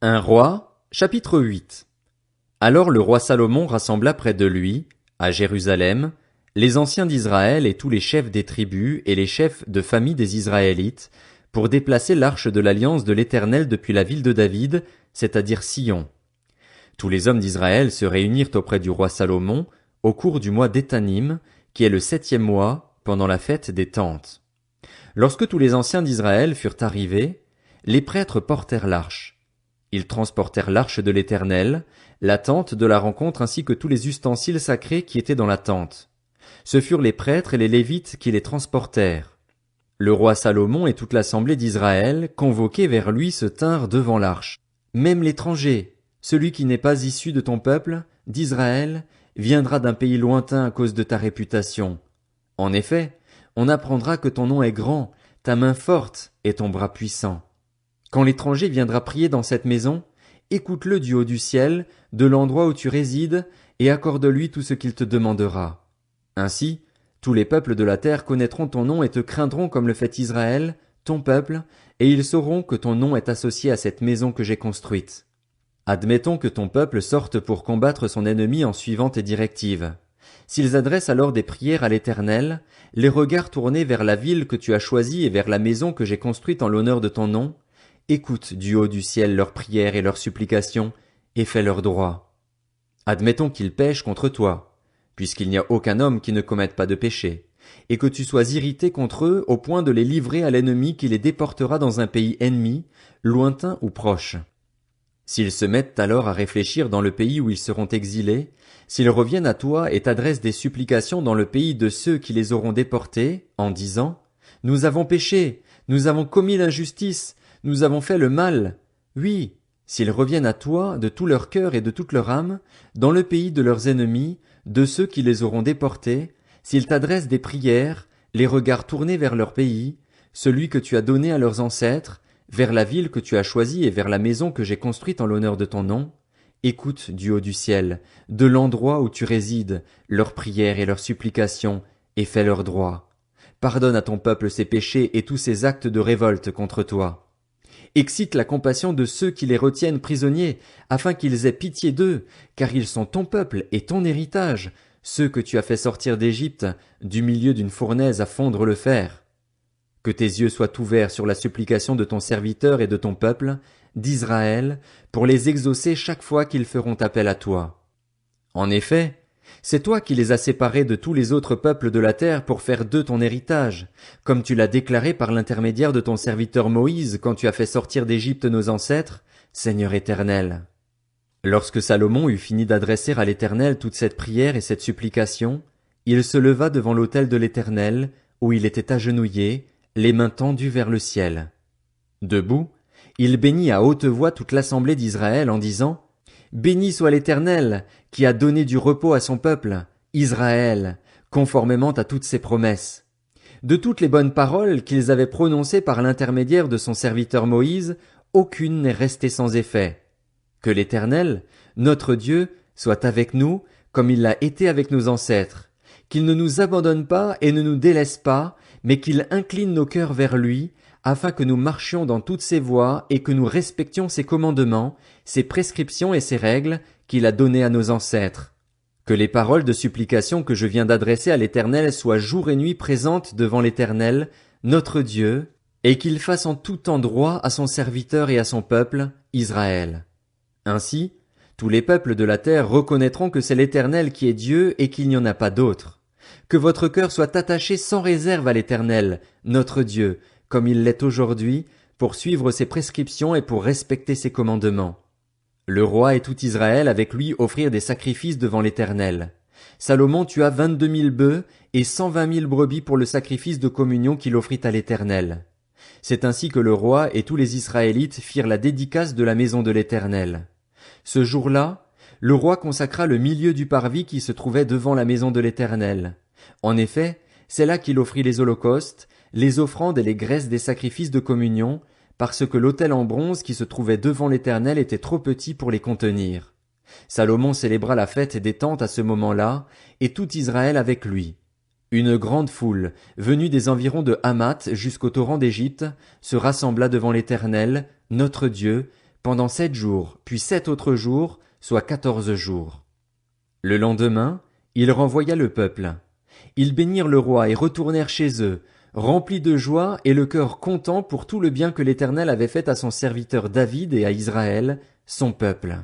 Un roi, chapitre 8. Alors le roi Salomon rassembla près de lui, à Jérusalem, les anciens d'Israël et tous les chefs des tribus et les chefs de famille des Israélites, pour déplacer l'arche de l'alliance de l'Éternel depuis la ville de David, c'est-à-dire Sion. Tous les hommes d'Israël se réunirent auprès du roi Salomon, au cours du mois d'Étanim, qui est le 7e mois, pendant la fête des tentes. Lorsque tous les anciens d'Israël furent arrivés, les prêtres portèrent l'arche. Ils transportèrent l'arche de l'Éternel, la tente de la rencontre ainsi que tous les ustensiles sacrés qui étaient dans la tente. Ce furent les prêtres et les Lévites qui les transportèrent. Le roi Salomon et toute l'assemblée d'Israël, convoqués vers lui, se tinrent devant l'arche. Même l'étranger, celui qui n'est pas issu de ton peuple, d'Israël, viendra d'un pays lointain à cause de ta réputation. En effet, on apprendra que ton nom est grand, ta main forte et ton bras puissant. Quand l'étranger viendra prier dans cette maison, écoute-le du haut du ciel, de l'endroit où tu résides, et accorde-lui tout ce qu'il te demandera. Ainsi, tous les peuples de la terre connaîtront ton nom et te craindront comme le fait Israël, ton peuple, et ils sauront que ton nom est associé à cette maison que j'ai construite. Admettons que ton peuple sorte pour combattre son ennemi en suivant tes directives. S'ils adressent alors des prières à l'Éternel, les regards tournés vers la ville que tu as choisie et vers la maison que j'ai construite en l'honneur de ton nom, écoute du haut du ciel leurs prières et leurs supplications, et fais leur droit. Admettons qu'ils pêchent contre toi, puisqu'il n'y a aucun homme qui ne commette pas de péché, et que tu sois irrité contre eux au point de les livrer à l'ennemi qui les déportera dans un pays ennemi, lointain ou proche. S'ils se mettent alors à réfléchir dans le pays où ils seront exilés, s'ils reviennent à toi et t'adressent des supplications dans le pays de ceux qui les auront déportés, en disant « Nous avons péché, nous avons commis l'injustice, nous avons fait le mal », oui, s'ils reviennent à toi de tout leur cœur et de toute leur âme, dans le pays de leurs ennemis, de ceux qui les auront déportés, s'ils t'adressent des prières, les regards tournés vers leur pays, celui que tu as donné à leurs ancêtres, vers la ville que tu as choisie et vers la maison que j'ai construite en l'honneur de ton nom, écoute du haut du ciel, de l'endroit où tu résides, leurs prières et leurs supplications, et fais leur droit. Pardonne à ton peuple ses péchés et tous ses actes de révolte contre toi. Excite la compassion de ceux qui les retiennent prisonniers, afin qu'ils aient pitié d'eux, car ils sont ton peuple et ton héritage, ceux que tu as fait sortir d'Égypte, du milieu d'une fournaise à fondre le fer. Que tes yeux soient ouverts sur la supplication de ton serviteur et de ton peuple, d'Israël, pour les exaucer chaque fois qu'ils feront appel à toi. En effet, c'est toi qui les as séparés de tous les autres peuples de la terre pour faire d'eux ton héritage, comme tu l'as déclaré par l'intermédiaire de ton serviteur Moïse quand tu as fait sortir d'Égypte nos ancêtres, Seigneur éternel. Lorsque Salomon eut fini d'adresser à l'Éternel toute cette prière et cette supplication, il se leva devant l'autel de l'Éternel, où il était agenouillé, les mains tendues vers le ciel. Debout, il bénit à haute voix toute l'assemblée d'Israël en disant « Béni soit l'Éternel, qui a donné du repos à son peuple, Israël, conformément à toutes ses promesses. De toutes les bonnes paroles qu'ils avaient prononcées par l'intermédiaire de son serviteur Moïse, aucune n'est restée sans effet. Que l'Éternel, notre Dieu, soit avec nous, comme il l'a été avec nos ancêtres, qu'il ne nous abandonne pas et ne nous délaisse pas, mais qu'il incline nos cœurs vers lui, afin que nous marchions dans toutes ses voies et que nous respections ses commandements, ses prescriptions et ses règles qu'il a données à nos ancêtres. Que les paroles de supplication que je viens d'adresser à l'Éternel soient jour et nuit présentes devant l'Éternel, notre Dieu, et qu'il fasse en tout temps droit à son serviteur et à son peuple, Israël. Ainsi, tous les peuples de la terre reconnaîtront que c'est l'Éternel qui est Dieu et qu'il n'y en a pas d'autre. Que votre cœur soit attaché sans réserve à l'Éternel, notre Dieu, comme il l'est aujourd'hui, pour suivre ses prescriptions et pour respecter ses commandements. Le roi et tout Israël avec lui offrirent des sacrifices devant l'Éternel. Salomon tua 22 000 bœufs et 120 000 brebis pour le sacrifice de communion qu'il offrit à l'Éternel. C'est ainsi que le roi et tous les Israélites firent la dédicace de la maison de l'Éternel. Ce jour-là, le roi consacra le milieu du parvis qui se trouvait devant la maison de l'Éternel. En effet, c'est là qu'il offrit les holocaustes, les offrandes et les graisses des sacrifices de communion, parce que l'autel en bronze qui se trouvait devant l'Éternel était trop petit pour les contenir. Salomon célébra la fête des tentes à ce moment-là, et tout Israël avec lui. Une grande foule, venue des environs de Hamath jusqu'au torrent d'Égypte, se rassembla devant l'Éternel, notre Dieu, pendant 7 jours, puis 7 autres jours, soit 14 jours. Le lendemain, il renvoya le peuple. Ils bénirent le roi et retournèrent chez eux, remplis de joie et le cœur content pour tout le bien que l'Éternel avait fait à son serviteur David et à Israël, son peuple.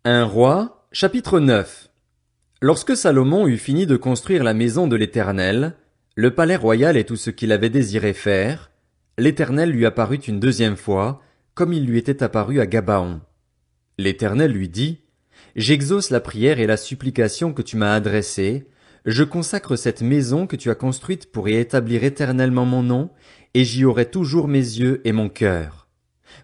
Un roi, chapitre 9. Lorsque Salomon eut fini de construire la maison de l'Éternel, le palais royal et tout ce qu'il avait désiré faire, l'Éternel lui apparut une deuxième fois, comme il lui était apparu à Gabaon. L'Éternel lui dit, J'exauce la prière et la supplication que tu m'as adressées, je consacre cette maison que tu as construite pour y établir éternellement mon nom, et j'y aurai toujours mes yeux et mon cœur.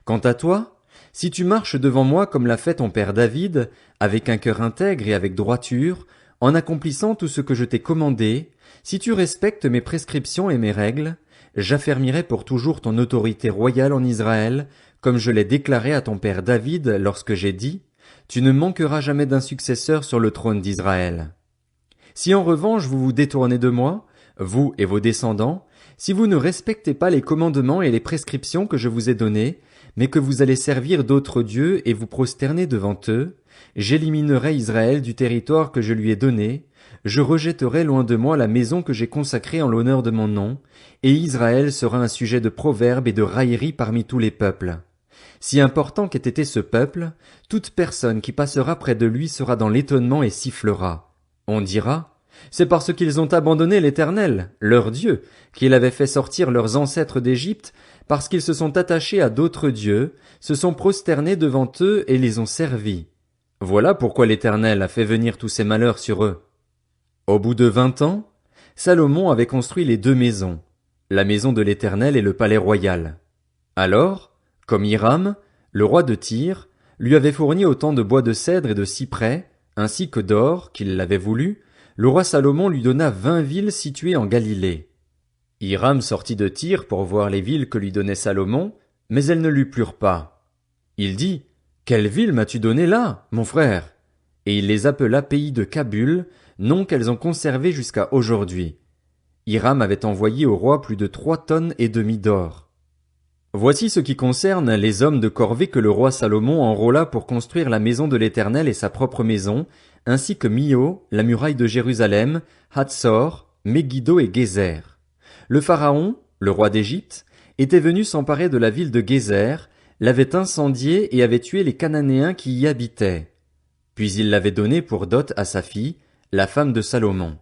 Quant à toi, si tu marches devant moi comme l'a fait ton père David, avec un cœur intègre et avec droiture, en accomplissant tout ce que je t'ai commandé, si tu respectes mes prescriptions et mes règles, j'affermirai pour toujours ton autorité royale en Israël, comme je l'ai déclaré à ton père David lorsque j'ai dit, Tu ne manqueras jamais d'un successeur sur le trône d'Israël. Si en revanche vous vous détournez de moi, vous et vos descendants, si vous ne respectez pas les commandements et les prescriptions que je vous ai donnés, mais que vous allez servir d'autres dieux et vous prosterner devant eux, j'éliminerai Israël du territoire que je lui ai donné, je rejetterai loin de moi la maison que j'ai consacrée en l'honneur de mon nom, et Israël sera un sujet de proverbe et de raillerie parmi tous les peuples. Si important qu'ait été ce peuple, toute personne qui passera près de lui sera dans l'étonnement et sifflera. On dira, c'est parce qu'ils ont abandonné l'Éternel, leur Dieu, qu'il avait fait sortir leurs ancêtres d'Égypte, parce qu'ils se sont attachés à d'autres dieux, se sont prosternés devant eux et les ont servis. Voilà pourquoi l'Éternel a fait venir tous ces malheurs sur eux. Au bout de 20 ans, Salomon avait construit les 2 maisons, la maison de l'Éternel et le palais royal. Alors, comme Hiram, le roi de Tyr, lui avait fourni autant de bois de cèdre et de cyprès, ainsi que d'or, qu'il l'avait voulu, le roi Salomon lui donna 20 villes situées en Galilée. Hiram sortit de Tyr pour voir les villes que lui donnait Salomon, mais elles ne lui plurent pas. Il dit, Quelle ville m'as-tu donné là, mon frère? Et il les appela pays de Kabul, nom qu'elles ont conservé jusqu'à aujourd'hui. Hiram avait envoyé au roi plus de 3,5 tonnes d'or. Voici ce qui concerne les hommes de corvée que le roi Salomon enrôla pour construire la maison de l'Éternel et sa propre maison, ainsi que Mio, la muraille de Jérusalem, Hatsor, Megiddo et Gézer. Le pharaon, le roi d'Égypte, était venu s'emparer de la ville de Gézer, l'avait incendiée et avait tué les Cananéens qui y habitaient. Puis il l'avait donnée pour dot à sa fille, la femme de Salomon.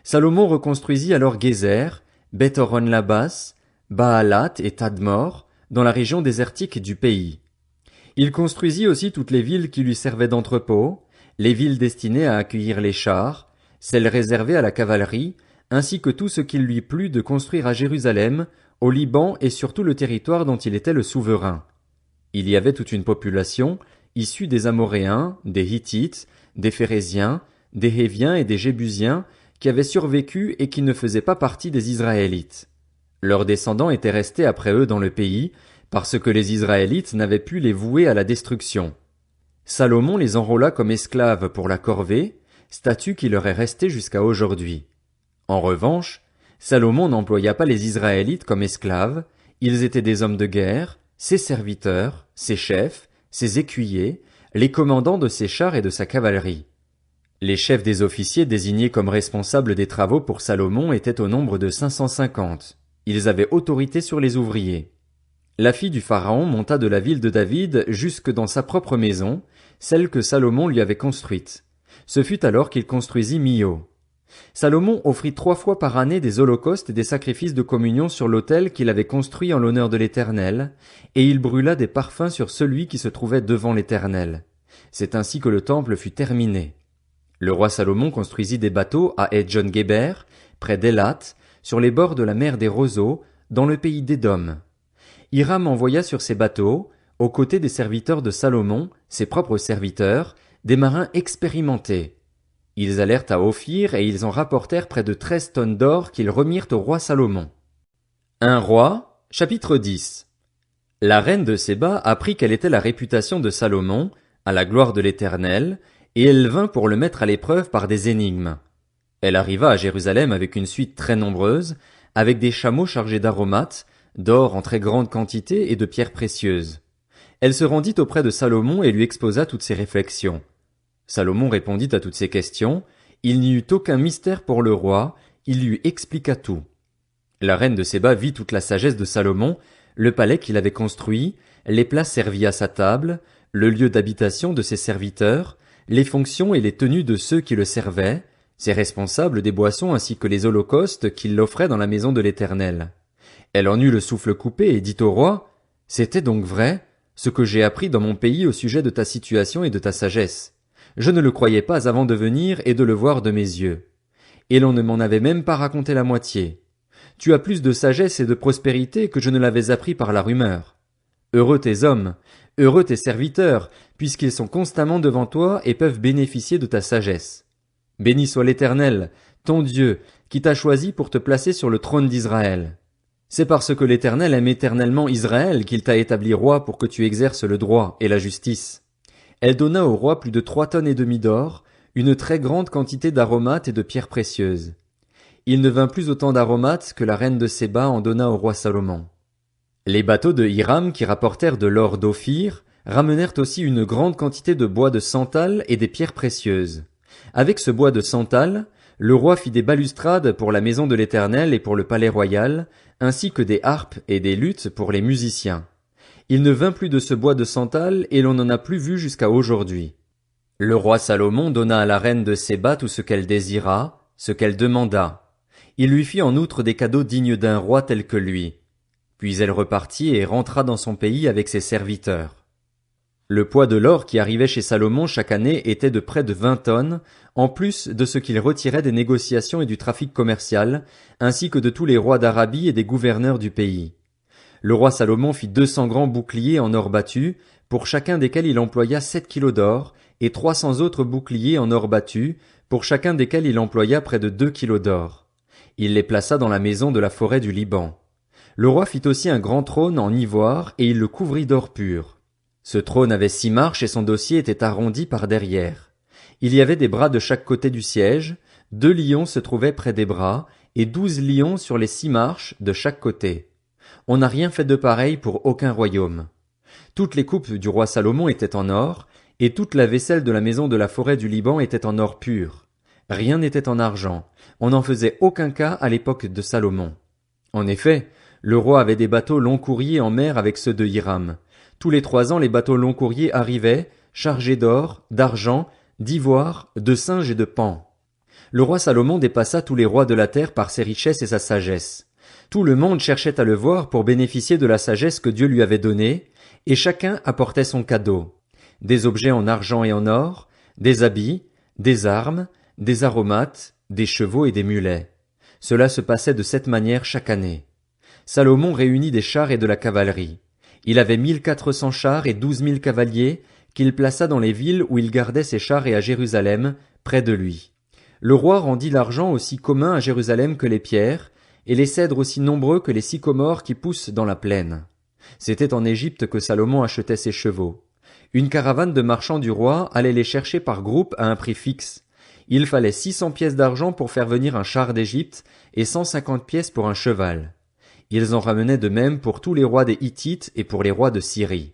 Salomon reconstruisit alors Gézer, Beth-horon-Labas, Baalat et Tadmor, dans la région désertique du pays. Il construisit aussi toutes les villes qui lui servaient d'entrepôt, les villes destinées à accueillir les chars, celles réservées à la cavalerie, ainsi que tout ce qu'il lui plut de construire à Jérusalem, au Liban et sur tout le territoire dont il était le souverain. Il y avait toute une population, issue des Amoréens, des Hittites, des Phéréziens, des Héviens et des Jébusiens, qui avaient survécu et qui ne faisaient pas partie des Israélites. Leurs descendants étaient restés après eux dans le pays, parce que les Israélites n'avaient pu les vouer à la destruction. Salomon les enrôla comme esclaves pour la corvée, statut qui leur est resté jusqu'à aujourd'hui. En revanche, Salomon n'employa pas les Israélites comme esclaves, ils étaient des hommes de guerre, ses serviteurs, ses chefs, ses écuyers, les commandants de ses chars et de sa cavalerie. Les chefs des officiers désignés comme responsables des travaux pour Salomon étaient au nombre de 550. Ils avaient autorité sur les ouvriers. La fille du pharaon monta de la ville de David jusque dans sa propre maison, celle que Salomon lui avait construite. Ce fut alors qu'il construisit Mio. Salomon offrit 3 fois par année des holocaustes et des sacrifices de communion sur l'autel qu'il avait construit en l'honneur de l'Éternel, et il brûla des parfums sur celui qui se trouvait devant l'Éternel. C'est ainsi que le temple fut terminé. Le roi Salomon construisit des bateaux à Edjon-Guéber, près d'Élat, sur les bords de la mer des Roseaux, dans le pays d'Édom. Hiram envoya sur ces bateaux, aux côtés des serviteurs de Salomon, ses propres serviteurs, des marins expérimentés. Ils allèrent à Ophir et ils en rapportèrent près de 13 tonnes d'or qu'ils remirent au roi Salomon. Un roi, chapitre 10. La reine de Séba apprit quelle était la réputation de Salomon, à la gloire de l'Éternel, et elle vint pour le mettre à l'épreuve par des énigmes. Elle arriva à Jérusalem avec une suite très nombreuse, avec des chameaux chargés d'aromates, d'or en très grande quantité et de pierres précieuses. Elle se rendit auprès de Salomon et lui exposa toutes ses réflexions. Salomon répondit à toutes ces questions, il n'y eut aucun mystère pour le roi, il lui expliqua tout. La reine de Séba vit toute la sagesse de Salomon, le palais qu'il avait construit, les plats servis à sa table, le lieu d'habitation de ses serviteurs, les fonctions et les tenues de ceux qui le servaient, ses responsables des boissons ainsi que les holocaustes qu'il offrait dans la maison de l'Éternel. Elle en eut le souffle coupé et dit au roi, « C'était donc vrai, ce que j'ai appris dans mon pays au sujet de ta situation et de ta sagesse. Je ne le croyais pas avant de venir et de le voir de mes yeux. Et l'on ne m'en avait même pas raconté la moitié. Tu as plus de sagesse et de prospérité que je ne l'avais appris par la rumeur. Heureux tes hommes, heureux tes serviteurs, puisqu'ils sont constamment devant toi et peuvent bénéficier de ta sagesse. Béni soit l'Éternel, ton Dieu, qui t'a choisi pour te placer sur le trône d'Israël. C'est parce que l'Éternel aime éternellement Israël qu'il t'a établi roi pour que tu exerces le droit et la justice. » Elle donna au roi plus de 3,5 tonnes d'or, une très grande quantité d'aromates et de pierres précieuses. Il ne vint plus autant d'aromates que la reine de Séba en donna au roi Salomon. Les bateaux de Hiram qui rapportèrent de l'or d'Ophir ramenèrent aussi une grande quantité de bois de santal et des pierres précieuses. Avec ce bois de santal, le roi fit des balustrades pour la maison de l'Éternel et pour le palais royal, ainsi que des harpes et des luths pour les musiciens. Il ne vint plus de ce bois de santal et l'on n'en a plus vu jusqu'à aujourd'hui. Le roi Salomon donna à la reine de Séba tout ce qu'elle désira, ce qu'elle demanda. Il lui fit en outre des cadeaux dignes d'un roi tel que lui. Puis elle repartit et rentra dans son pays avec ses serviteurs. Le poids de l'or qui arrivait chez Salomon chaque année était de près de 20 tonnes, en plus de ce qu'il retirait des négociations et du trafic commercial, ainsi que de tous les rois d'Arabie et des gouverneurs du pays. Le roi Salomon fit 200 grands boucliers en or battu, pour chacun desquels il employa 7 kilos d'or, et 300 autres boucliers en or battu, pour chacun desquels il employa près de 2 kilos d'or. Il les plaça dans la maison de la forêt du Liban. Le roi fit aussi un grand trône en ivoire, et il le couvrit d'or pur. Ce trône avait 6 marches et son dossier était arrondi par derrière. Il y avait des bras de chaque côté du siège, 2 lions se trouvaient près des bras, et 12 lions sur les 6 marches de chaque côté. On n'a rien fait de pareil pour aucun royaume. Toutes les coupes du roi Salomon étaient en or, et toute la vaisselle de la maison de la forêt du Liban était en or pur. Rien n'était en argent. On n'en faisait aucun cas à l'époque de Salomon. En effet, le roi avait des bateaux long courriers en mer avec ceux de Hiram. Tous les 3 ans, les bateaux long courriers arrivaient, chargés d'or, d'argent, d'ivoire, de singes et de paons. Le roi Salomon dépassa tous les rois de la terre par ses richesses et sa sagesse. Tout le monde cherchait à le voir pour bénéficier de la sagesse que Dieu lui avait donnée, et chacun apportait son cadeau. Des objets en argent et en or, des habits, des armes, des aromates, des chevaux et des mulets. Cela se passait de cette manière chaque année. Salomon réunit des chars et de la cavalerie. Il avait 1400 chars et 12 000 cavaliers, qu'il plaça dans les villes où il gardait ses chars et à Jérusalem, près de lui. Le roi rendit l'argent aussi commun à Jérusalem que les pierres, et les cèdres aussi nombreux que les sycomores qui poussent dans la plaine. C'était en Égypte que Salomon achetait ses chevaux. Une caravane de marchands du roi allait les chercher par groupe à un prix fixe. Il fallait 600 pièces d'argent pour faire venir un char d'Égypte et 150 pièces pour un cheval. Ils en ramenaient de même pour tous les rois des Hittites et pour les rois de Syrie.